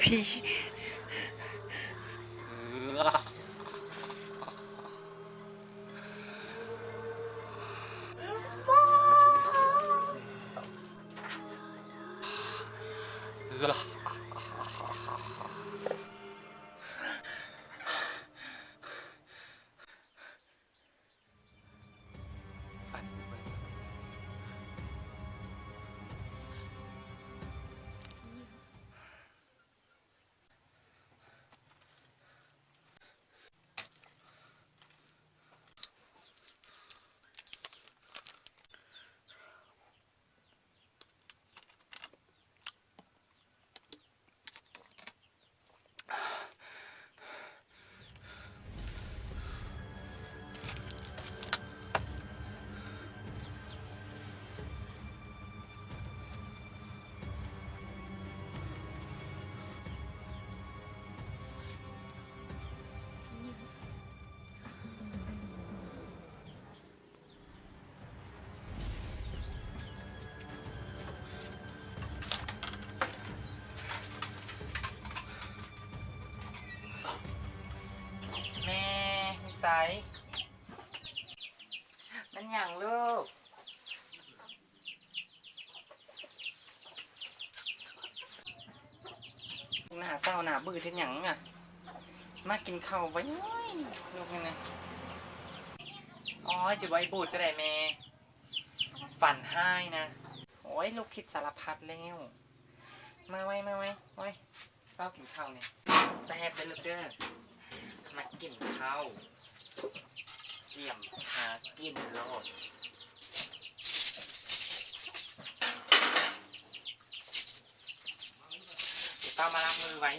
พี่ฝันเว้ยแม่นิสัยมันอย่างลูกหน้าเศร้าหน้าบื้อเท่นหยังอ่ะมากินข้าวไว้ลูกนี่นะอ๋อจะไว้บูดจะได้แม่ฝันให้นะโอ้ยลูกคิดสารพัดแล้วมาไว้เต้ากินข้าวเนี่ยแซ่บเลยลูกเด้อมากินข้าวเตรียมหากินโลดเดี๋ยวป้ามาล้างมือไว้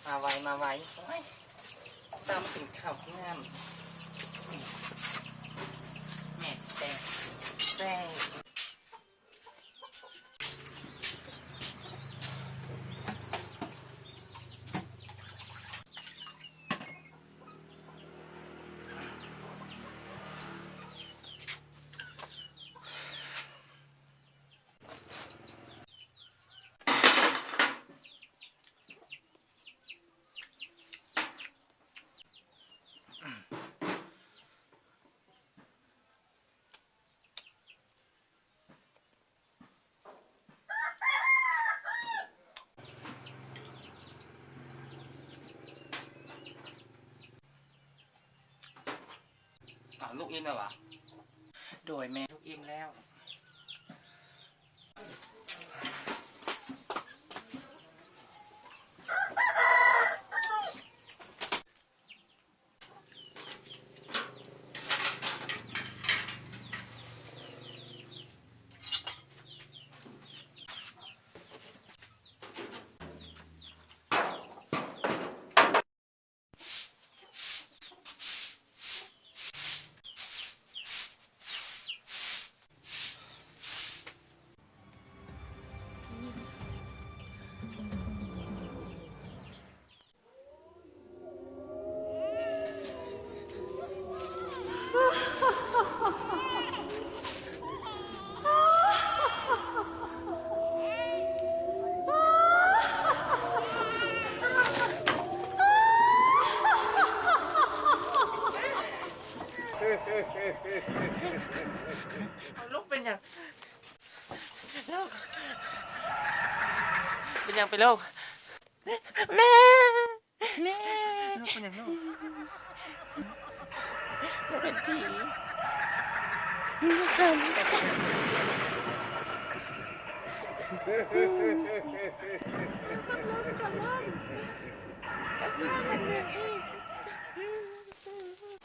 มาไว้ตามกินข้าวที่งามแม่แป้งลูกอิ่มแล้ววะโดยแม่ลูกอิ่มแล้วลูกเป็นอย่างลูกเป็นอย่างไปลูกแม่ลูกเป็นอย่างลูกเป็นผี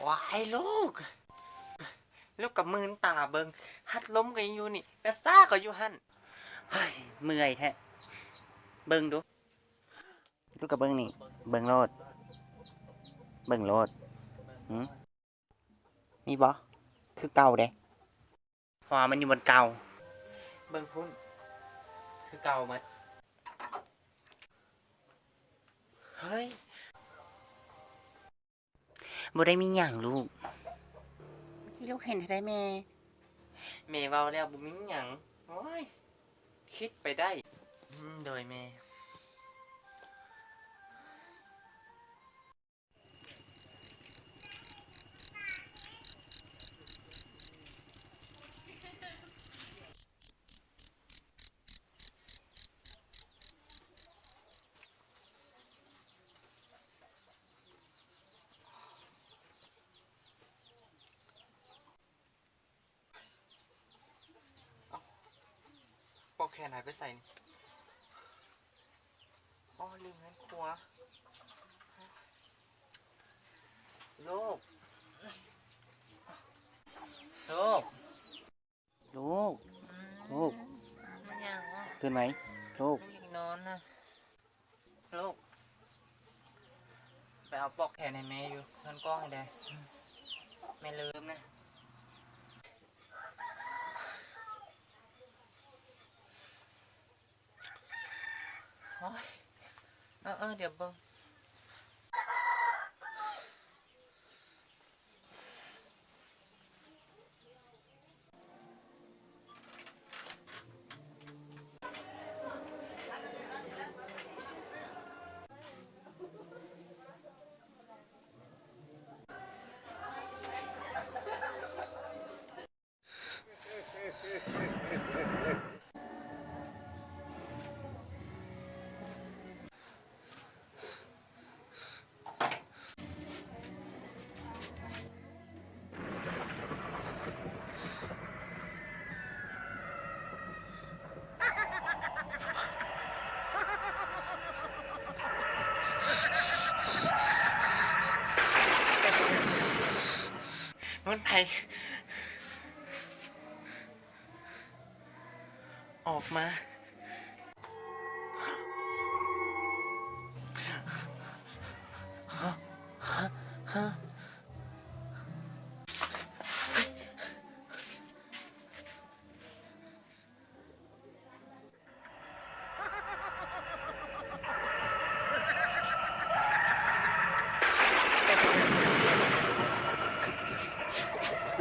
ว้ายลูกกับมืนตาเบิงฮัดล้มกันอยู่นี่กระซ่าก็อยู่หันเฮ้ยเมื่อยแท้เบิงดูลูกกับเบิงนี่เบิงโลดมีบ่คือเก่าเด้หัวมันอยู่บนเก่าเบิงพุ่นคือเก่ามัดเฮ้ยบ่ได้มีหยังลูกที่ลูกเห็นได้แม่เว้าแล้วบ่มีหยังโอ้ยคิดไปได้ โดยแม่ปอกแขนหายไปใส่อ๋อลืมเงินครัวลูกลูกลูกลูกไม่อยากตื่นไหมลูกไม่อยากนอนนะลูกไปเอาปอกแขนให้แม่อยู่เงินกล้องให้ได้แม่ลืมนะโอ้ยเดี๋ยวเบิ้งมันไปออกมาฮะแ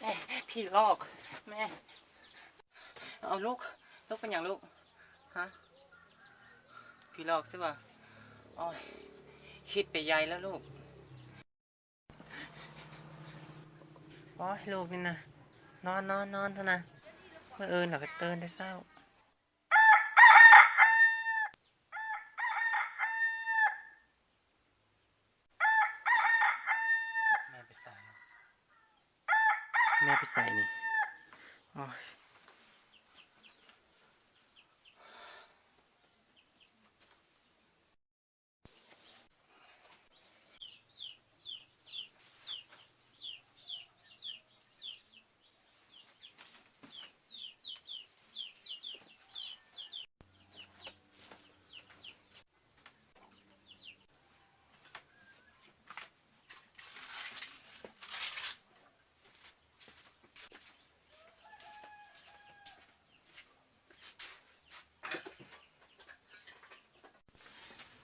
ม่พี่ลอกแม่เอาลูกเป็นอย่างลูกฮะพี่ลอกใช่ป่ะโอ้ยคิดไปใหญ่แล้วลูกโอ้ยลูกนี่นะนอนเถอะนะเมื่อเราก็เตือนได้เศร้าแม่ไปใส่นี่โอ้ย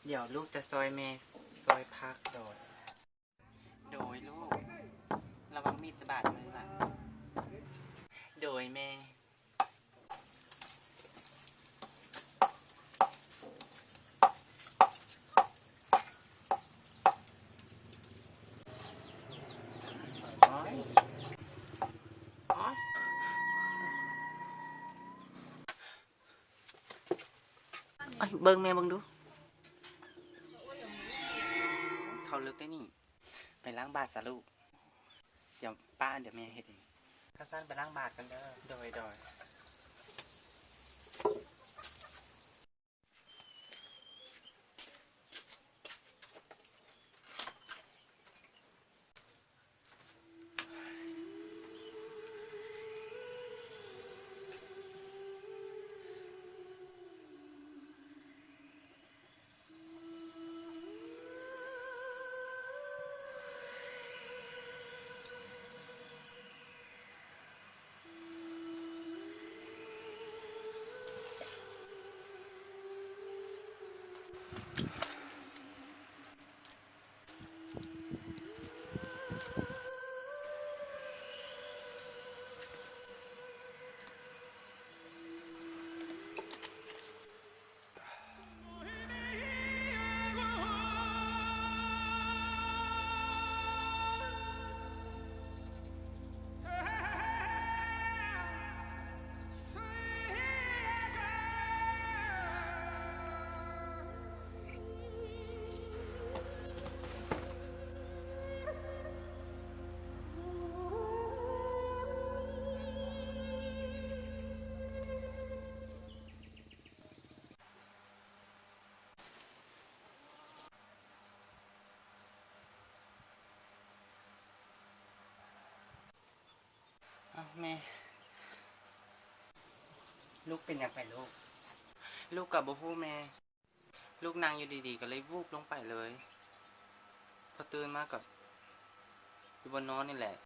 เดี๋ยวลูกจะซอยเมสซอยพักโดยลูกระวังมีดจะบาดมือล่ะโดยแม่โอ้ยโอ้ยเบิ่งแม่เบิ่งดูเขาลึกได้นี่ไปล้างบาทซะลูกเดี๋ยวแม่เฮ็ดเองข้าสั้นไปล้างบาทกันเด้อโดย แม่ลูกเป็นอย่างไรลูกกับบ่ฮู้แม่ลูกนางอยู่ดีๆก็เลยวูบลงไปเลยพอตื่นมากับอยู่บนนอนนี่แหละ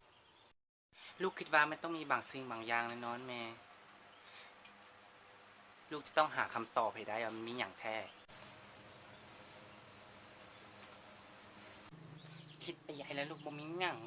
ลูกคิดว่ามันต้องมีบางสิ่งบางอย่างในนอนแม่ลูกจะต้องหาคำตอบให้ได้ว่ามันมีอย่างแท้คิดไปใหญ่แล้วลูกบ่มีหยัง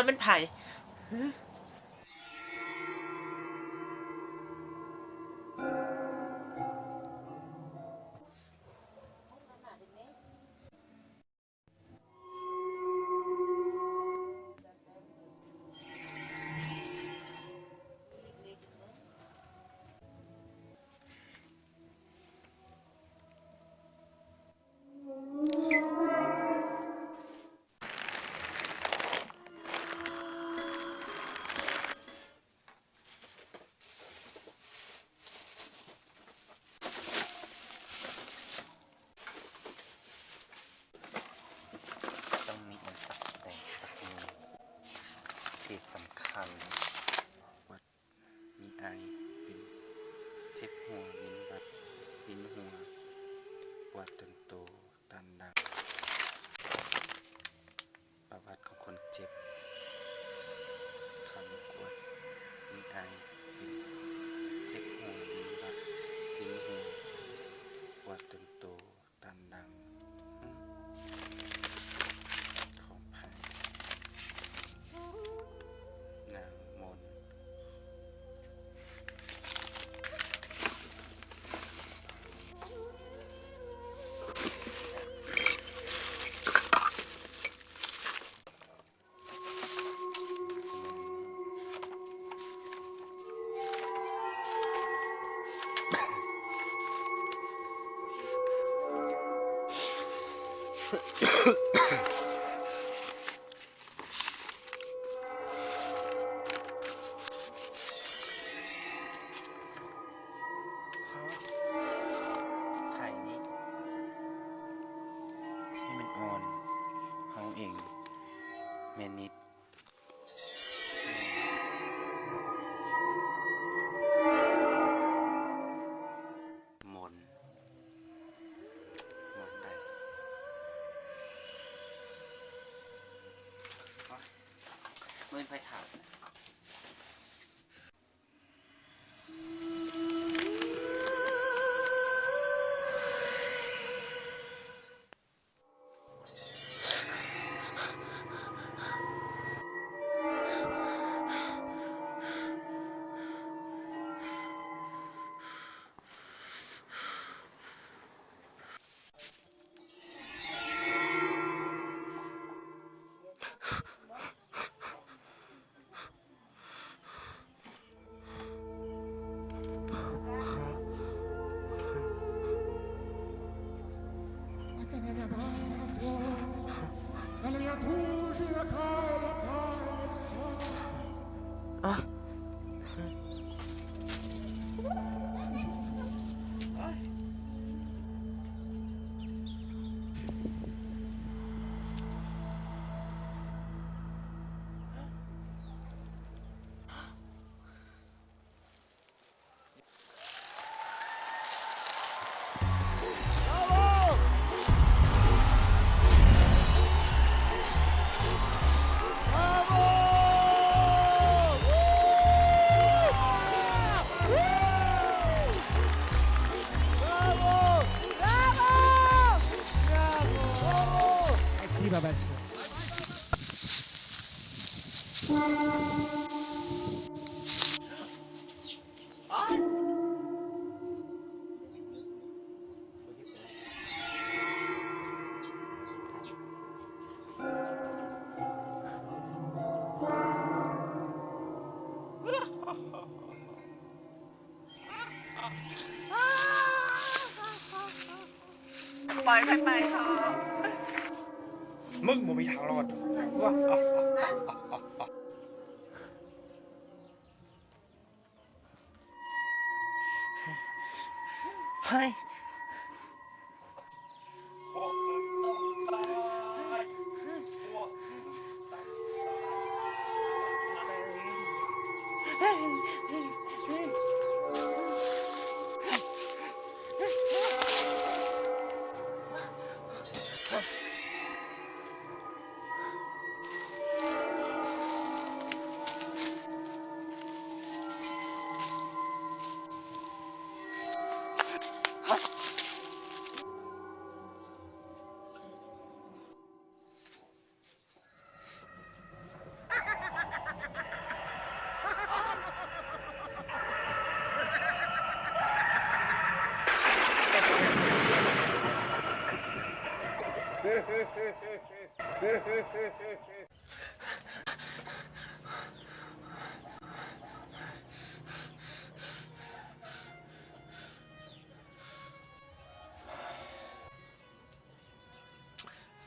จะเป็นไผ่ต้องมีอันสักแต่สักมือที่สำคัญวัดมีไอเป็นเจ็บหัววินวัดวินหัวปวดตึงโตตันดังประวัติของคนเจ็บคำกวดมีไอเป็นเจ็บหัววินวัดวินหัวปวดตึงโตตันดังของไผ่นางมนไผ่นี้นี่มันอ่อนเฮาเองแม่นิดมนได้มือไฟถาดอ่ะ ปล่อยไปเถอะมึงบ่มีทางรอดว้าเฮ้ยพวกมึงต้องตายพวกมึงต้องตาย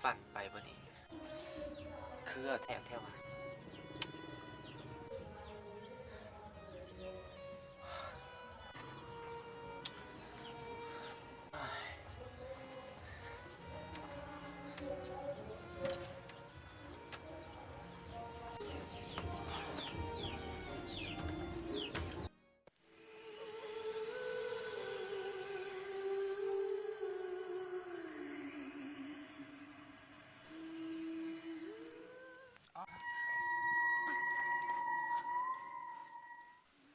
ฝันไปบ่นี่คือเอาแถวอะ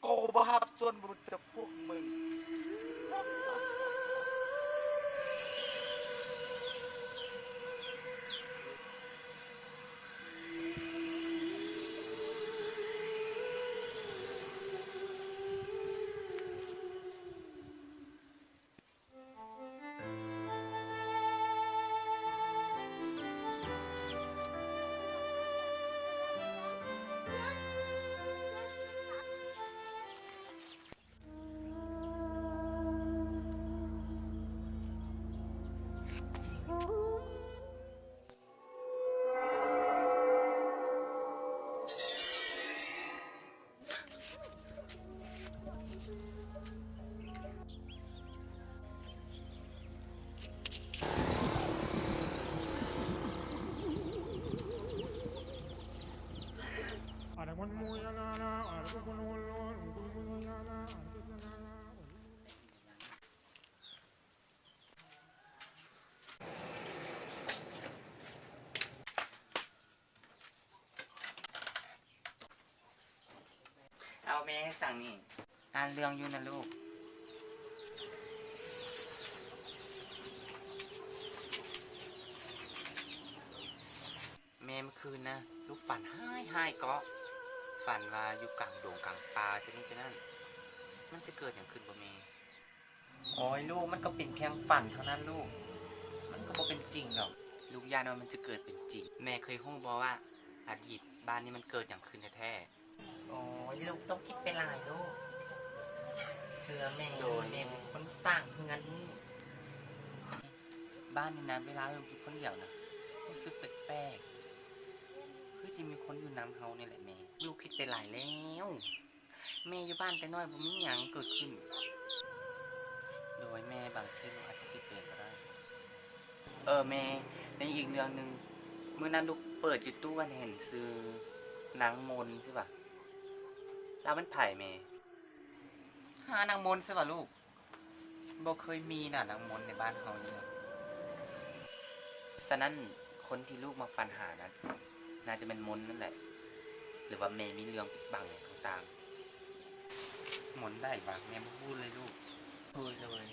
โกบาปส่วนบุญจากพวกมึงเอาแม่ให้สั่งนี่อ่านเรื่องอยู่นะลูกแม่เมื่อคืนนะลูกฝันหายก็ฝันว่าอยู่กลางดงกลางป่าจะนี่จะนั่นมันจะเกิดอย่างขึ้นบ่แม่โอ้ยลูกมันก็เป็นเพียงฝันเท่านั้นลูกมันก็บ่เป็นจริงหรอกลูกยานว่ามันจะเกิดเป็นจริงแม่เคยฮู้บ่ว่าอดีตบ้านนี้มันเกิดอย่างขึ้นแท้ๆโอ้ยลูกต้องคิดไปหลายลูกเสือแม่แม่เป็นคนสร้างเฮือนนี่บ้านนี้นะเวลาเราอยู่คนเดียวนะรู้สึกแปลกๆคือจะมีคนอยู่นำเฮานี่แหละแม่ลูกคิดไปหลายแล้วแม่อยู่บ้านแต่น้อยบ่มีหยังเกิดขึ้นโดยแม่บางทีอาจจะคิดเองก็ได้แม่ในอีกเรื่องหนึ่งเมื่อนั้นลูกเปิดยูทูบเห็นซื้อนางมนใช่ป่ะแล้วมันไผ่แม่หานางมนใช่ป่ะลูกบ่เคยมีน่ะนางมนในบ้านเฮานี่นะฉะนั้นคนที่ลูกมาฟันหานั้นน่าจะเป็นมนนั่นแหละหรือว่าแม่มีเรื่องปิดบังต่างๆมนได้บ้างแม่บ่พูดเลยลูกพูดเลย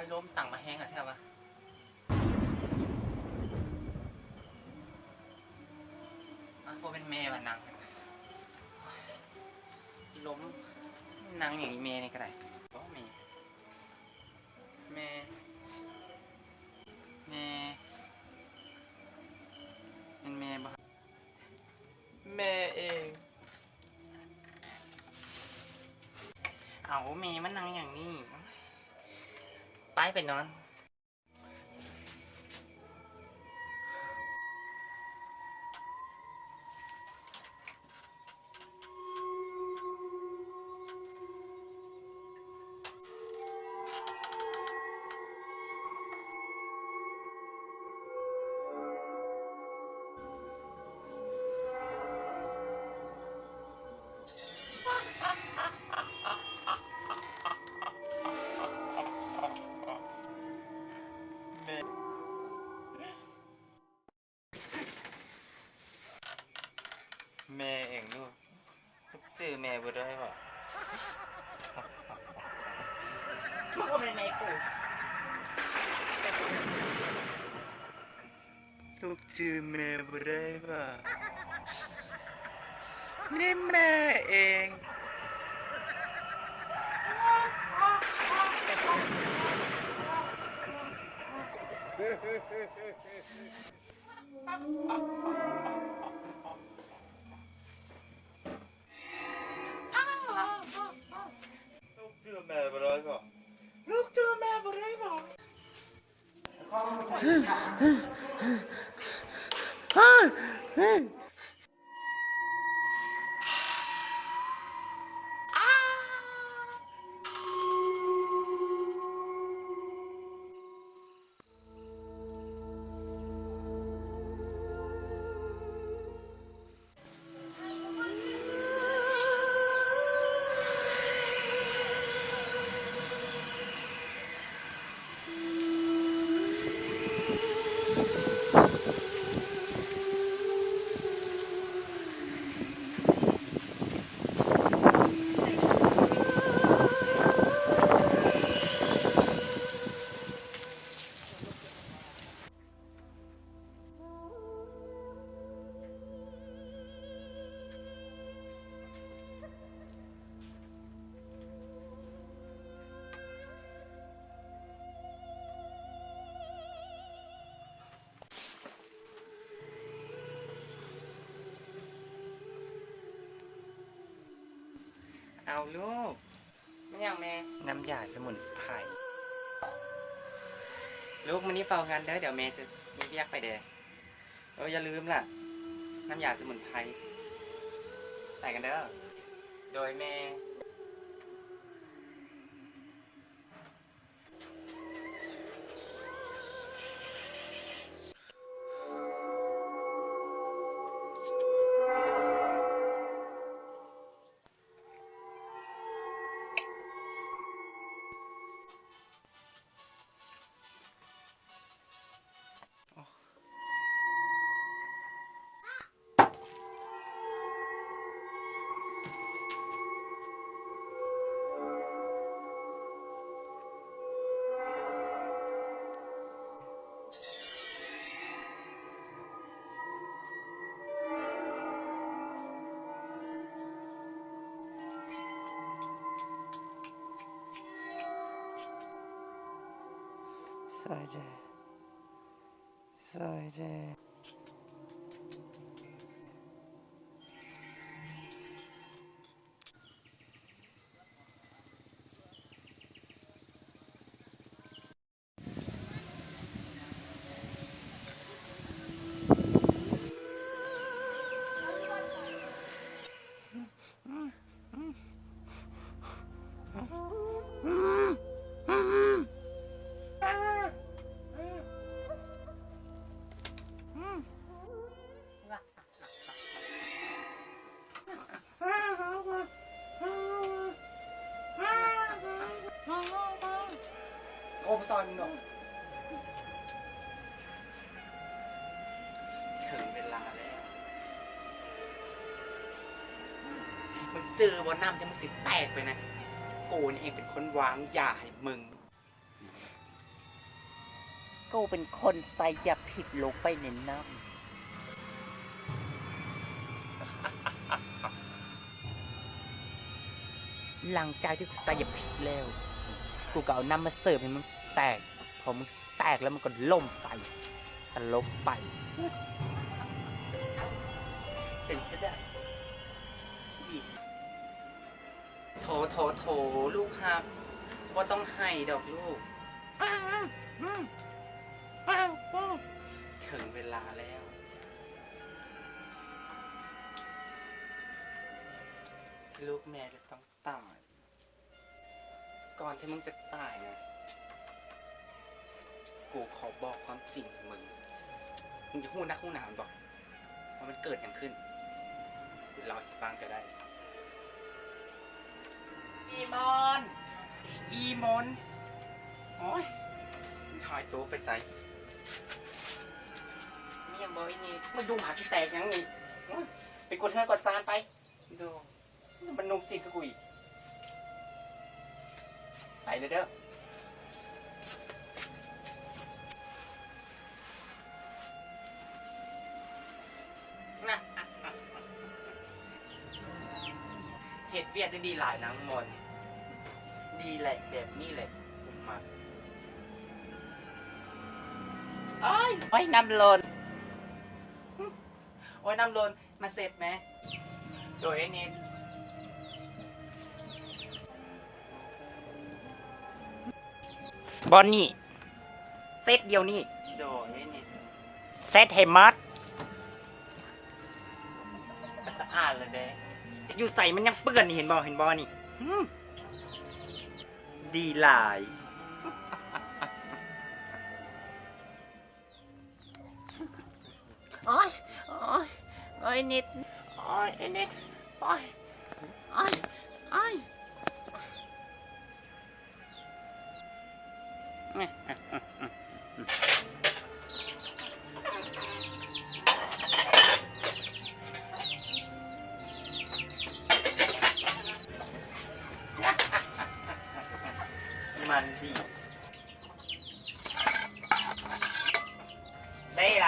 ยล้มสั่งมาแห้งอะแทบวะพวกเป็นแม่ว่ะนางล้มนางอย่างอีเมย์นี่ก็ได้ก็แม่แม่แม่เป็นแม่บ่แม่เองเอาแม่มันนางอย่างนี้ไปนอนแม่เองลูกเจอแม่บ่ได้ป่ะมันก็เป็นแม่กูลูกเจอแม่บ่ได้ป่ะนี่แม่เองลูกเจอแม่บ่ได้ป่ะลูกเจอแม่บ่ได้ป่ะเอาลูกไม่ยังแม่น้ำยาสมุนไพรลูกมันนี่เฝ้างานเด้อเดี๋ยวแม่จะมีเรียกไปเด้ออย่าลืมล่ะน้ำยาสมุนไพรไปกันเด้อโดยแม่สวยเจสวยเจโอ้ซอนเนาะถึงเวลาแล้วมึงเจอบนน้ำจะมึงสิแตกไปนะกูนี่เองเป็นคนวางยาให้มึง กูเป็นคนใส่ยาผิดลงไปในน้ำหลังจากที่กูใส่ยาผิดแล้วกูก็เอาน้ำมาเสิร์ฟให้มันแตกพอมันแตกแล้วมันก็ล่มไปสลบไปถึงจะได้โถลูกครับว่าต้องให้ดอกลูกถึงเวลาแล้วลูกแม่จะต้องตายก่อนที่มึงจะตายนะกูขอบอกความจริงมึงจะหู้นักหู้หนาบอกว่ามันเกิดอย่างขึ้นเราฟังก็ได้อีมอนโอ้ยถอยตัวไปใส่ไม่ยังบอกอีนี่มาดูหาที่แตกยังนี่ไปกดเทือนกดซานไปดูมันนุ่มสิกับกูอีกไปเลยเด้อเห็ดเวียดได้ดีหลายนังมนดีแหละแบบนี้แหละผมมาโอ้ยน้ำลนโอ้ยน้ำลนมาเสร็จไหมโดยไอ้นี่บอนนี่เซตเดียวนี่โดยไอ้นี่เซตเฮมัสสะอาดเลยเด้อยู่ใส่มันยังเปื้อนนี่เห็นบอนี่ดีหลายโอ้ยนิดโอ้ยนิดโอ้ยมันดีได้ไร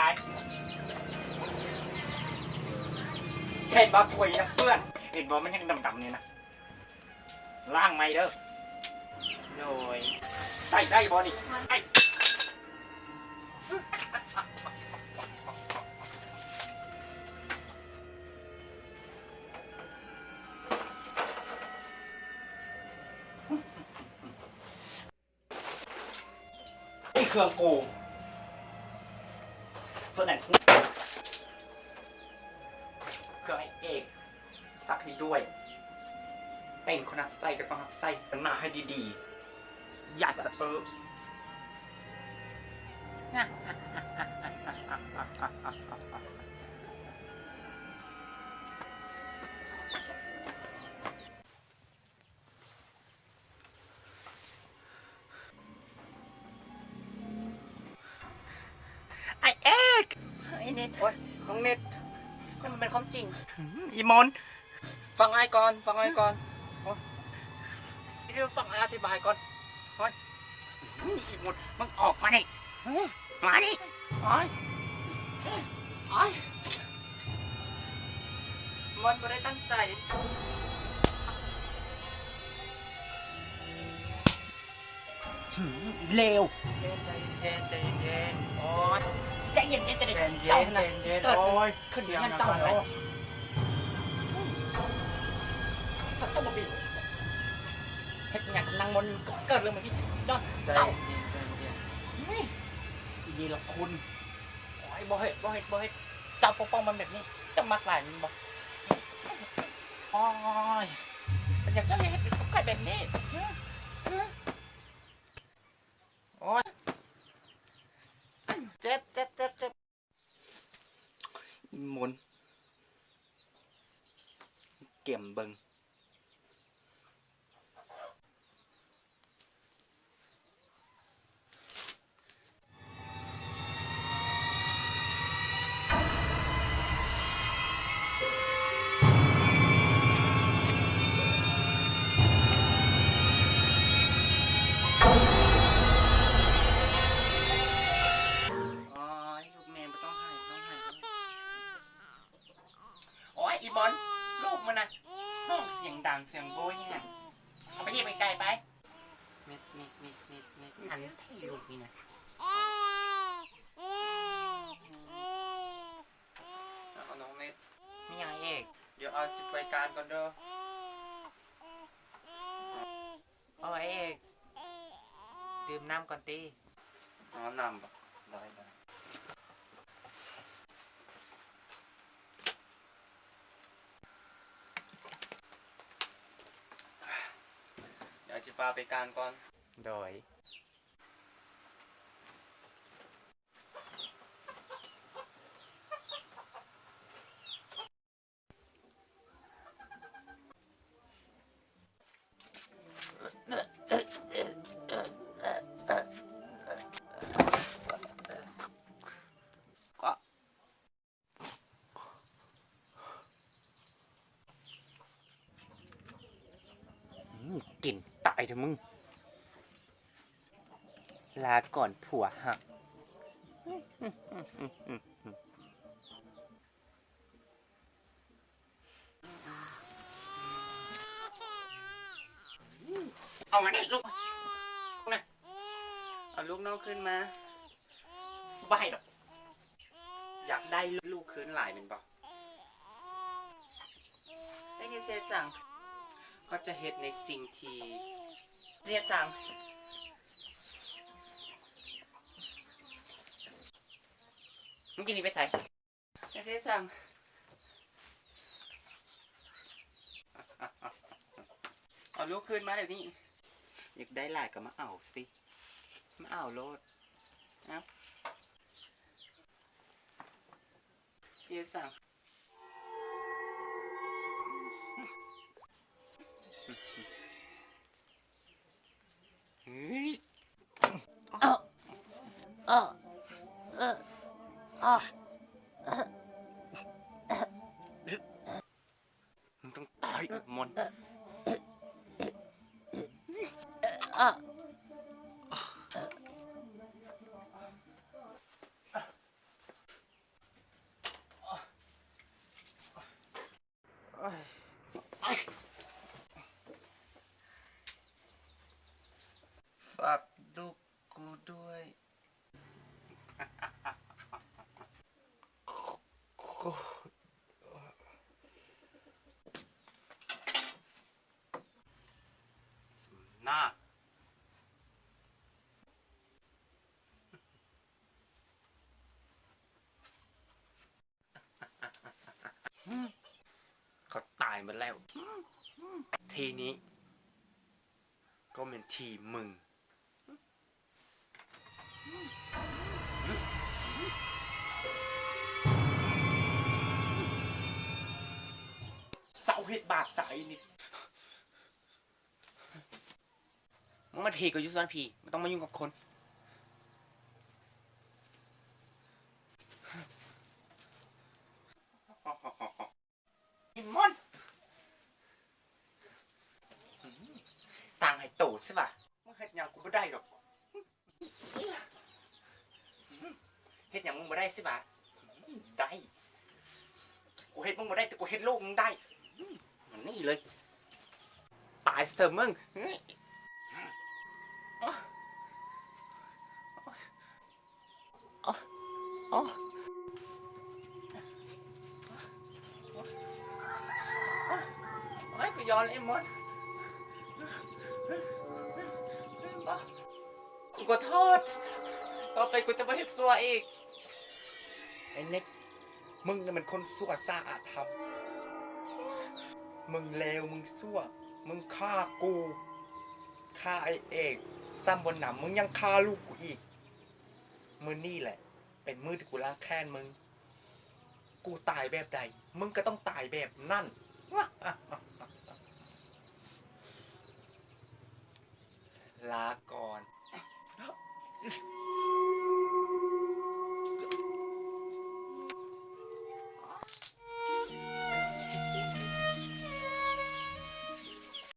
เห็นบ่คุยนะเพื่อนเห็นบ่มันยังดำๆเนี่ยนะล่างไม่เด้อโดยใส่ได้บ่นี่ไอ้เครื่องกูส่วนไหนเครื่องไอเอกสักให้ด้วยเป็นคนนับไส้ก็ต้องนับไส้มันมาให้ดีๆอย่าสะไอเอกไอเน็ตโอ้ยน้องเน็ตนั่นมันเป็นความจริงอีมอนฟังไอ้ก่อนเดี๋ยวฟังไอ้อธิบายก่อนโอ้ยอีมอนมึงออกมาดิมาดิโอ้ยมันไม่ได้ตั้งใจเลวใจเย็นโอ้ยใจเย็นจะได้เจ้านะเกิดขึ้นมันเจ้าอะไรถ้าต้องมาบีเฮ็ดอย่างนางมนเกิดเรื่องแบบนี้เนาะเจ้าดีละคุณบ่เฮ็ดเจ้าปกป้องมันแบบนี้จะมักหลายมันบอกโอ้ยเป็นอย่างเจ้าเฮ็ดกับใครแบบนี้โอ้ยเจ็บอีมนเก็บเบิ่ง บอลลูกมันนะห้องเสียงดังเสียงโวยยังไงเอาไปเหยียบไปไกลไปเม็ดอันที่ลูกนี่นะเอาน้องเม็ดมีไงเอกเดี๋ยวเอาจิตไปการก่อนเด้อเอกดื่มน้ำก่อนตีน้ำปะได้เดี๋ยวจะพาไปการก่อนโดยกลิ่นตายเถอะมึงลาก่อนผัวหักเอามาได้ลูกนะเอาลูกน้องขึ้นมาไม่หรอกอยากได้ลูกคืนหลายเป็นเปล่าไอ้เนี่ยเซจังก็จะเฮ็ดในสิ่งที่เรียบสั่งมึงกินนี่ไปใส่ไอ้เซจังเอาลูกคืนมาเดี๋ยวนี้อยากได้หลายก็มาเอาสิมาเอาโลดนะเจสั่งเฮ้ยมึงต้องตายอีกมนฝากลูกกูด้วยหน้าเขาตายหมดแล้วทีนี้ก็เป็นทีมึงเสาเห็ดบาปสายนิดมึงมาพีกับยุทธสันพีไม่ต้องมายุ่งกับคนอิมอนสั่งให้โตใช่ป่ะมึงเฮ็ดยังกูไม่ได้หรอกเฮ็ดยังมึงไม่ได้สิป่ะได้กูเฮ็ดมึงไม่ได้แต่กูเฮ็ดโลกมึงได้มันนี่เลยตายซะเถอะมึงไอ้กูยอมไอ้มดกูขอโทษต่อไปกูจะไม่เฮ็ดซัวอีกไอ้เน็กมึงเนี่ยมันคนซัวซาอาธรรมมึงเลวมึงซัวมึงฆ่ากูฆ่าไอ้เอกซ้ำบนหนำมึงยังฆ่าลูกกูอีกมือนี่แหละเป็นมือที่กูล้างแค้นมึงกูตายแบบใดมึงก็ต้องตายแบบนั่นลาก่อน